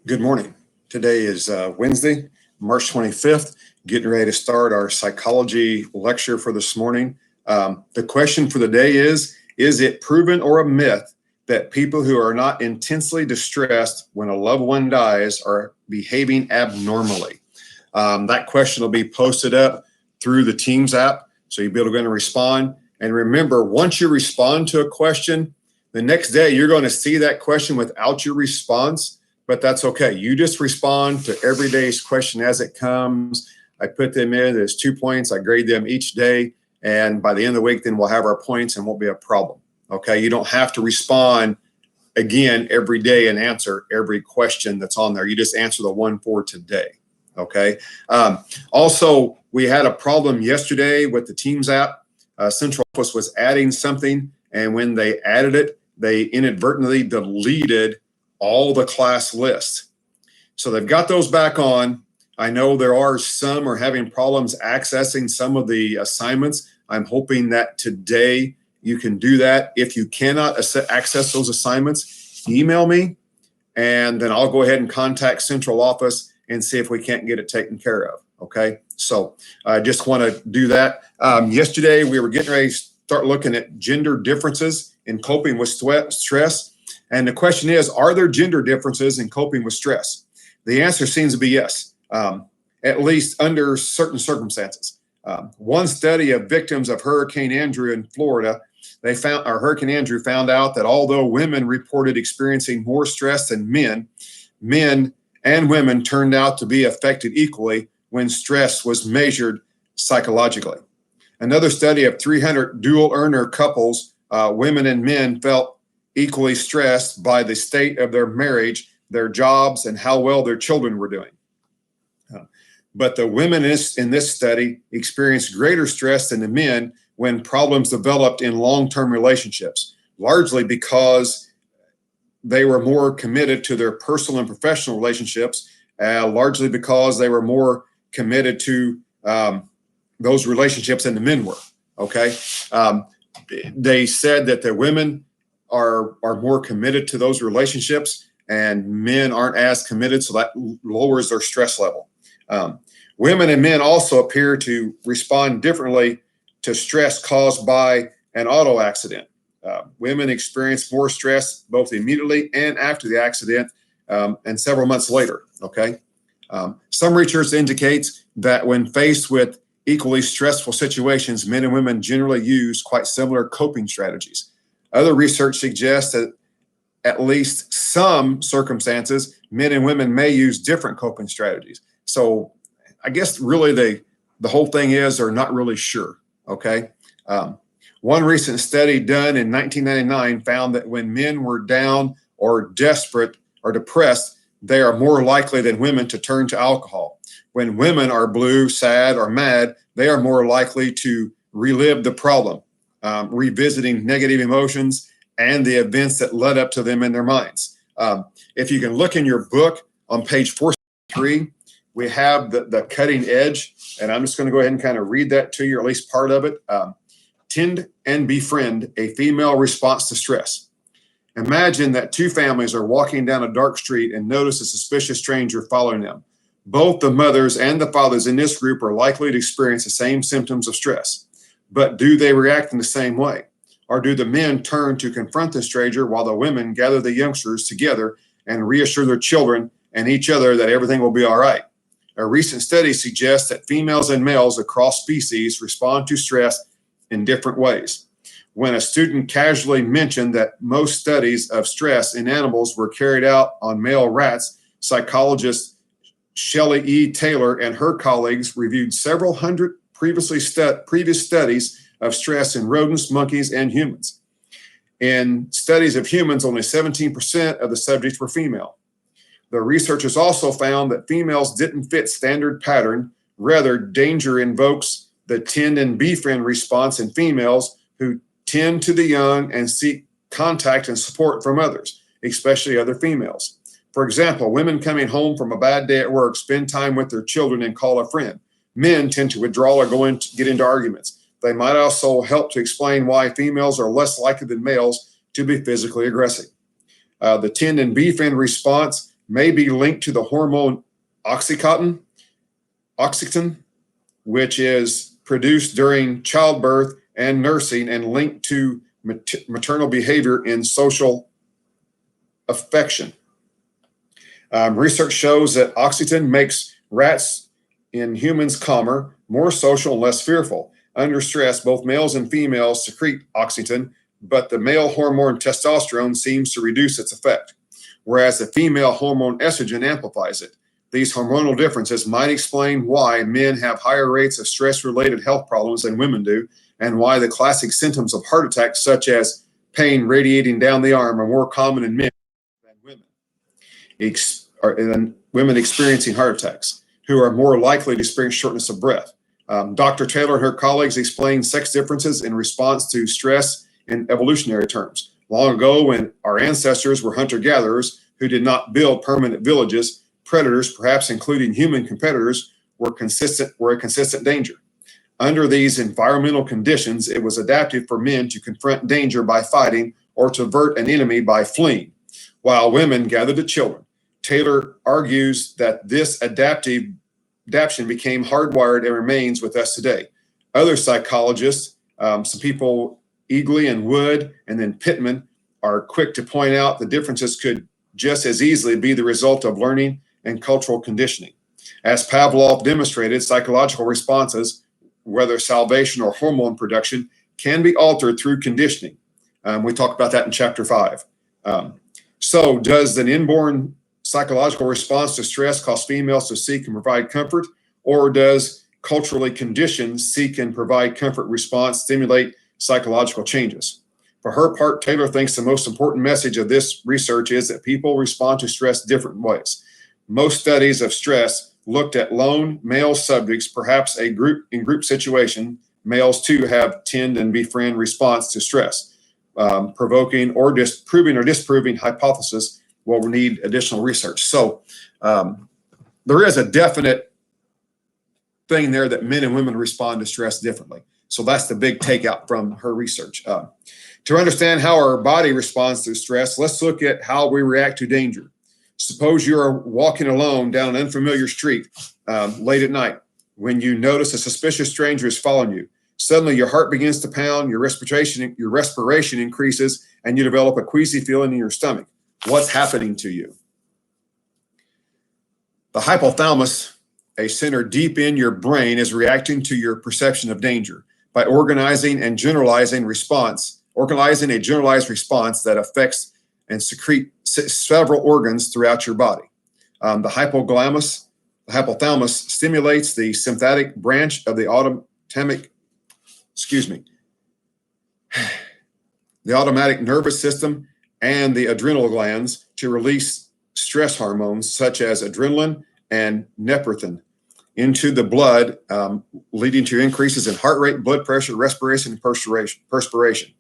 Good morning. Today is Wednesday, March 25th, getting ready to start our psychology lecture for this morning. The question for the day is it proven or a myth that people who are not intensely distressed when a loved one dies are behaving abnormally? That question will be posted up through the Teams app, so you'll be able to respond. And remember, once you respond to a question, the next day you're going to see that question without your response. But that's okay. You just respond to every day's question as it comes. I put them in. There's 2 points. I grade them each day. And by the end of the week, then we'll have our points and won't be a problem. Okay. You don't have to respond again every day and answer every question that's on there. You just answer the one for today. Okay. Also, we had a problem yesterday with the Teams app. Central Office was adding something. And when they added it, they inadvertently deleted all the class lists. So they've got those back on. I know there are some are having problems accessing some of the assignments. I'm hoping that today you can do that. If you cannot access those assignments, email me, and then I'll go ahead and contact Central Office and see if we can't get it taken care of. Okay, so I just want to do that. Yesterday, we were getting ready to start looking at gender differences in coping with stress. And the question is, are there gender differences in coping with stress? The answer seems to be yes, at least under certain circumstances. One study of victims of Hurricane Andrew in Florida, Hurricane Andrew found out that although women reported experiencing more stress than men, men and women turned out to be affected equally when stress was measured psychologically. Another study of 300 dual earner couples, women and men, felt equally stressed by the state of their marriage, their jobs, and how well their children were doing. But the women in this study experienced greater stress than the men when problems developed in long-term relationships, largely because they were more committed to their personal and professional relationships, largely because they were more committed to those relationships than the men were, okay? They said that the women are more committed to those relationships and men aren't as committed, so that lowers their stress level. Women and men also appear to respond differently to stress caused by an auto accident. Women experience more stress both immediately and after the accident and several months later, okay? Some research indicates that when faced with equally stressful situations, men and women generally use quite similar coping strategies. Other research suggests that at least some circumstances, men and women may use different coping strategies. So I guess really the whole thing is they're not really sure, okay? One recent study done in 1999 found that when men were down or desperate or depressed, they are more likely than women to turn to alcohol. When women are blue, sad, or mad, they are more likely to relive the problem, revisiting negative emotions and the events that led up to them in their minds. If you can look in your book on page 463, we have the cutting edge, and I'm just going to go ahead and kind of read that to you, or at least part of it. Tend and befriend a female response to stress. Imagine that two families are walking down a dark street and notice a suspicious stranger following them. Both the mothers and the fathers in this group are likely to experience the same symptoms of stress. But do they react in the same way? Or do the men turn to confront the stranger while the women gather the youngsters together and reassure their children and each other that everything will be all right? A recent study suggests that females and males across species respond to stress in different ways. When a student casually mentioned that most studies of stress in animals were carried out on male rats, psychologist Shelley E. Taylor and her colleagues reviewed several hundred previous studies of stress in rodents, monkeys, and humans. In studies of humans, only 17% of the subjects were female. The researchers also found that females didn't fit standard pattern. Rather, danger invokes the tend and befriend response in females who tend to the young and seek contact and support from others, especially other females. For example, women coming home from a bad day at work spend time with their children and call a friend. Men tend to withdraw or get into arguments. They might also help to explain why females are less likely than males to be physically aggressive. The tend and befriend response may be linked to the hormone oxytocin, which is produced during childbirth and nursing and linked to maternal behavior in social affection. Research shows that oxytocin makes rats in humans calmer, more social, and less fearful. Under stress, both males and females secrete oxytocin, but the male hormone testosterone seems to reduce its effect, whereas the female hormone estrogen amplifies it. These hormonal differences might explain why men have higher rates of stress-related health problems than women do, and why the classic symptoms of heart attacks, such as pain radiating down the arm, are more common in men than women experiencing heart attacks, who are more likely to experience shortness of breath. Dr. Taylor and her colleagues explain sex differences in response to stress in evolutionary terms. Long ago, when our ancestors were hunter-gatherers who did not build permanent villages, predators, perhaps including human competitors, were a consistent danger. Under these environmental conditions, it was adaptive for men to confront danger by fighting or to avert an enemy by fleeing, while women gathered the children. Taylor argues that this adaptation became hardwired and remains with us today. Other psychologists, some people, Eagley and Wood, and then Pittman, are quick to point out the differences could just as easily be the result of learning and cultural conditioning. As Pavlov demonstrated, psychological responses, whether salvation or hormone production, can be altered through conditioning. We talk about that in chapter 5. So does an inborn psychological response to stress cause females to seek and provide comfort, or does culturally conditioned seek and provide comfort response stimulate psychological changes? For her part, Taylor thinks the most important message of this research is that people respond to stress different ways. Most studies of stress looked at lone male subjects, perhaps in group situation. Males too have tend and befriend response to stress. Provoking or disproving hypothesis will need additional research. So there is a definite thing there that men and women respond to stress differently. So that's the big takeout from her research. To understand how our body responds to stress, let's look at how we react to danger. Suppose you're walking alone down an unfamiliar street late at night when you notice a suspicious stranger is following you. Suddenly your heart begins to pound, your respiration increases, and you develop a queasy feeling in your stomach. What's happening to you? The hypothalamus, a center deep in your brain, is reacting to your perception of danger by organizing a generalized response that affects and secrete several organs throughout your body. The hypothalamus stimulates the sympathetic branch of the automatic nervous system and the adrenal glands to release stress hormones such as adrenaline and norepinephrine into the blood, leading to increases in heart rate, blood pressure, respiration, and perspiration.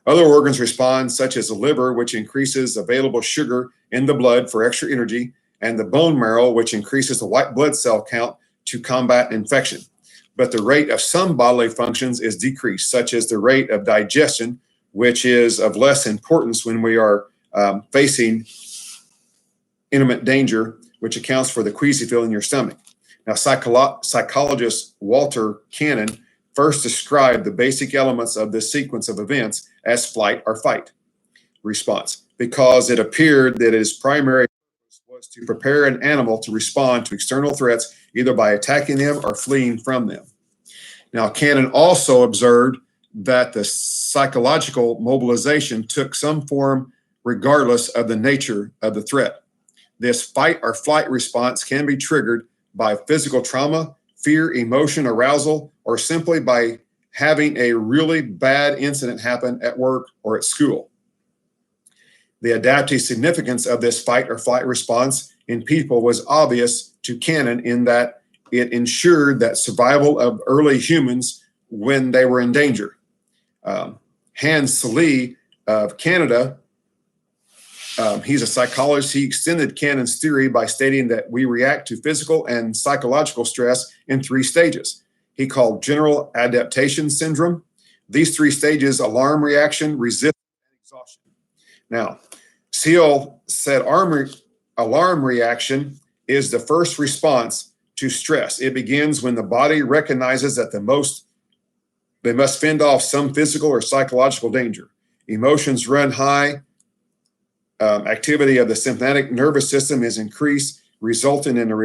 Other organs respond, such as the liver, which increases available sugar in the blood for extra energy, and the bone marrow, which increases the white blood cell count to combat infection. But the rate of some bodily functions is decreased, such as the rate of digestion, which is of less importance when we are facing imminent danger, which accounts for the queasy feeling in your stomach. Now, psychologist Walter Cannon first described the basic elements of this sequence of events as flight or fight response, because it appeared that its primary purpose was to prepare an animal to respond to external threats, either by attacking them or fleeing from them. Now, Cannon also observed that the psychological mobilization took some form regardless of the nature of the threat. This fight or flight response can be triggered by physical trauma, fear, emotion, arousal, or simply by having a really bad incident happen at work or at school. The adaptive significance of this fight or flight response in people was obvious to Cannon in that it ensured that survival of early humans when they were in danger. Hans Selye of Canada, he's a psychologist. He extended Cannon's theory by stating that we react to physical and psychological stress in 3 stages. He called general adaptation syndrome. These 3 stages: alarm reaction, resistance, and exhaustion. Now, Selye said alarm reaction is the first response to stress. It begins when the body recognizes that they must fend off some physical or psychological danger. Emotions run high. Activity of the sympathetic nervous system is increased, resulting in a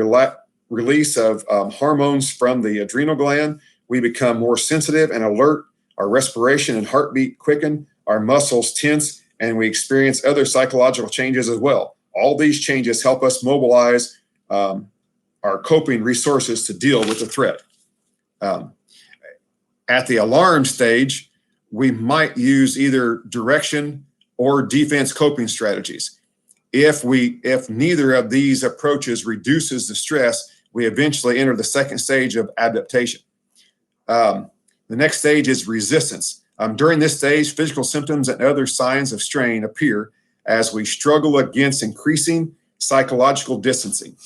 release of hormones from the adrenal gland. We become more sensitive and alert. Our respiration and heartbeat quicken. Our muscles tense, and we experience other psychological changes as well. All these changes help us mobilize our coping resources to deal with the threat. At the alarm stage, we might use either direction or defense coping strategies. If neither of these approaches reduces the stress, we eventually enter the second stage of adaptation. The next stage is resistance. During this stage, physical symptoms and other signs of strain appear as we struggle against increasing psychological distancing.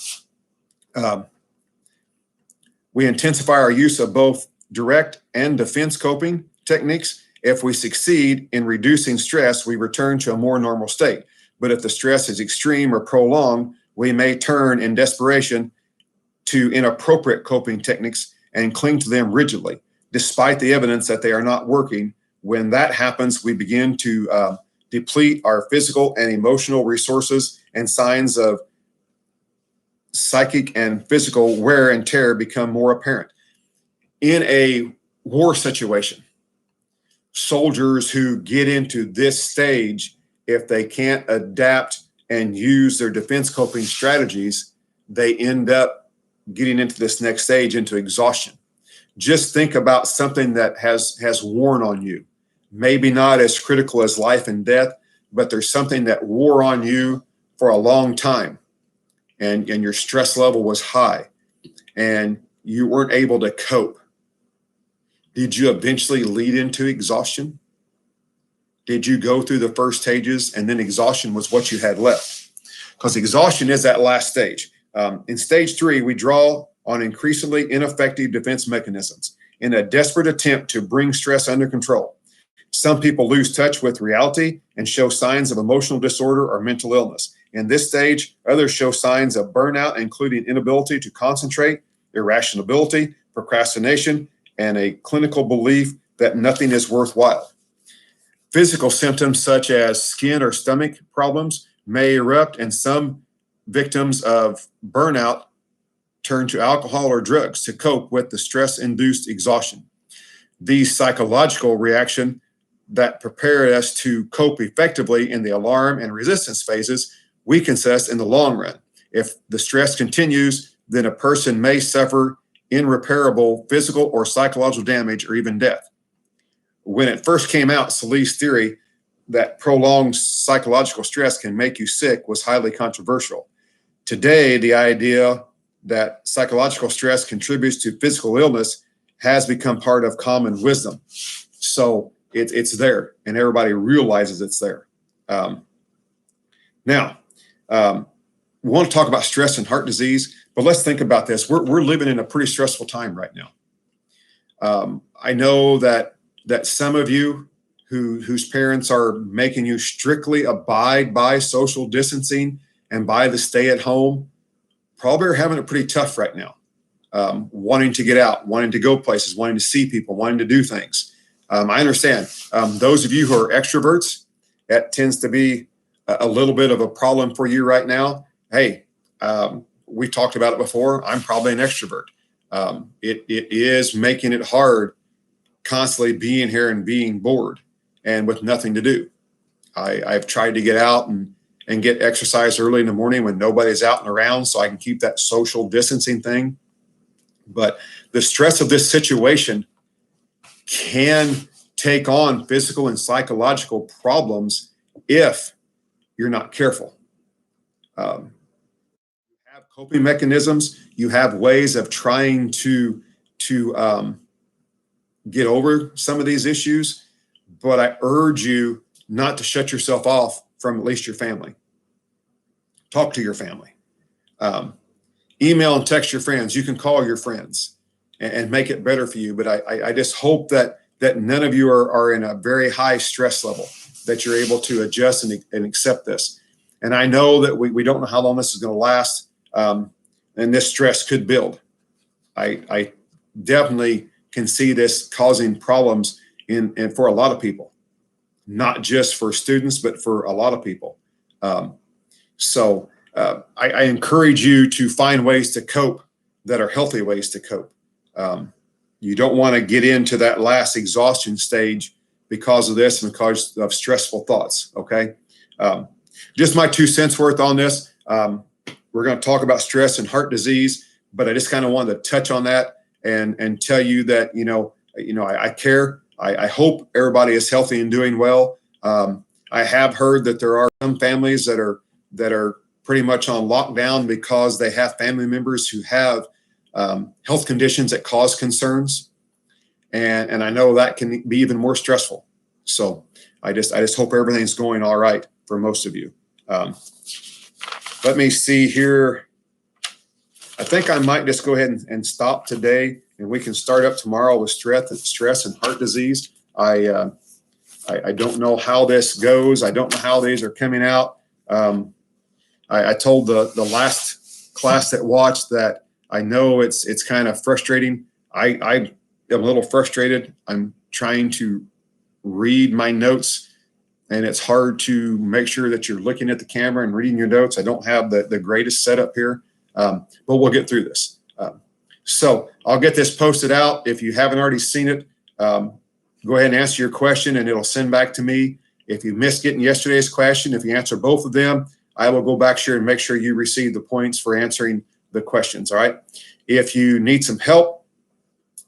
We intensify our use of both direct and defense coping techniques. If we succeed in reducing stress, we return to a more normal state. But if the stress is extreme or prolonged, we may turn in desperation to inappropriate coping techniques and cling to them rigidly, despite the evidence that they are not working. When that happens, we begin to deplete our physical and emotional resources, and signs of psychic and physical wear and tear become more apparent. In a war situation, soldiers who get into this stage, if they can't adapt and use their defense coping strategies, they end up getting into this next stage, into exhaustion. Just think about something that has worn on you. Maybe not as critical as life and death, but there's something that wore on you for a long time, and your stress level was high and you weren't able to cope. Did you eventually lead into exhaustion? Did you go through the first stages and then exhaustion was what you had left? Because exhaustion is that last stage. In stage 3, we draw on increasingly ineffective defense mechanisms in a desperate attempt to bring stress under control. Some people lose touch with reality and show signs of emotional disorder or mental illness. In this stage, others show signs of burnout, including inability to concentrate, irrationality, procrastination, and a clinical belief that nothing is worthwhile. Physical symptoms such as skin or stomach problems may erupt, and some victims of burnout turn to alcohol or drugs to cope with the stress-induced exhaustion. These psychological reactions that prepare us to cope effectively in the alarm and resistance phases weakens us in the long run. If the stress continues, then a person may suffer irreparable physical or psychological damage or even death. When it first came out, Salih's theory that prolonged psychological stress can make you sick was highly controversial. Today, the idea that psychological stress contributes to physical illness has become part of common wisdom. So it's there, and everybody realizes it's there. Now, we want to talk about stress and heart disease, but let's think about this. We're living in a pretty stressful time right now. I know that some of you whose parents are making you strictly abide by social distancing and by the stay at home probably are having it pretty tough right now. Wanting to get out, wanting to go places, wanting to see people, wanting to do things. I understand. Those of you who are extroverts, that tends to be a little bit of a problem for you right now. Hey, we talked about it before. I'm probably an extrovert. It is making it hard constantly being here and being bored and with nothing to do. I've tried to get out and get exercise early in the morning when nobody's out and around so I can keep that social distancing thing. But the stress of this situation can take on physical and psychological problems if you're not careful. You have coping mechanisms. You have ways of trying to get over some of these issues, but I urge you not to shut yourself off from at least your family. Talk to your family. Email and text your friends. You can call your friends and make it better for you. But I just hope that none of you are in a very high stress level, that you're able to adjust and accept this. And I know that we don't know how long this is going to last, and this stress could build. I definitely can see this causing problems in for a lot of people, not just for students, but for a lot of people. So I encourage you to find ways to cope that are healthy ways to cope. You don't want to get into that last exhaustion stage because of this and because of stressful thoughts, okay? Just my 2 cents worth on this. We're going to talk about stress and heart disease, but I just kind of wanted to touch on that and tell you that, I care. I hope everybody is healthy and doing well. I have heard that there are some families that are pretty much on lockdown because they have family members who have health conditions that cause concerns, and I know that can be even more stressful. So I just hope everything's going all right for most of you. Let me see here. I think I might just go ahead and stop today, and we can start up tomorrow with stress and heart disease. I don't know how this goes. I don't know how these are coming out. I told the last class that watched that I know it's kind of frustrating. I am a little frustrated. I'm trying to read my notes, and it's hard to make sure that you're looking at the camera and reading your notes. I don't have the greatest setup here, but we'll get through this. So I'll get this posted out. If you haven't already seen it, go ahead and answer your question, and it'll send back to me. If you missed getting yesterday's question, if you answer both of them, I will go back here and make sure you receive the points for answering the questions, all right? If you need some help,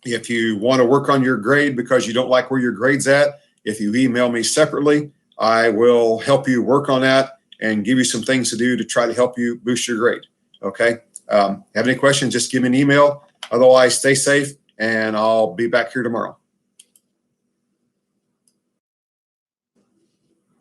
if you want to work on your grade because you don't like where your grade's at, if you email me separately, I will help you work on that and give you some things to do to try to help you boost your grade, okay? Have any questions, just give me an email. Otherwise, stay safe, and I'll be back here tomorrow.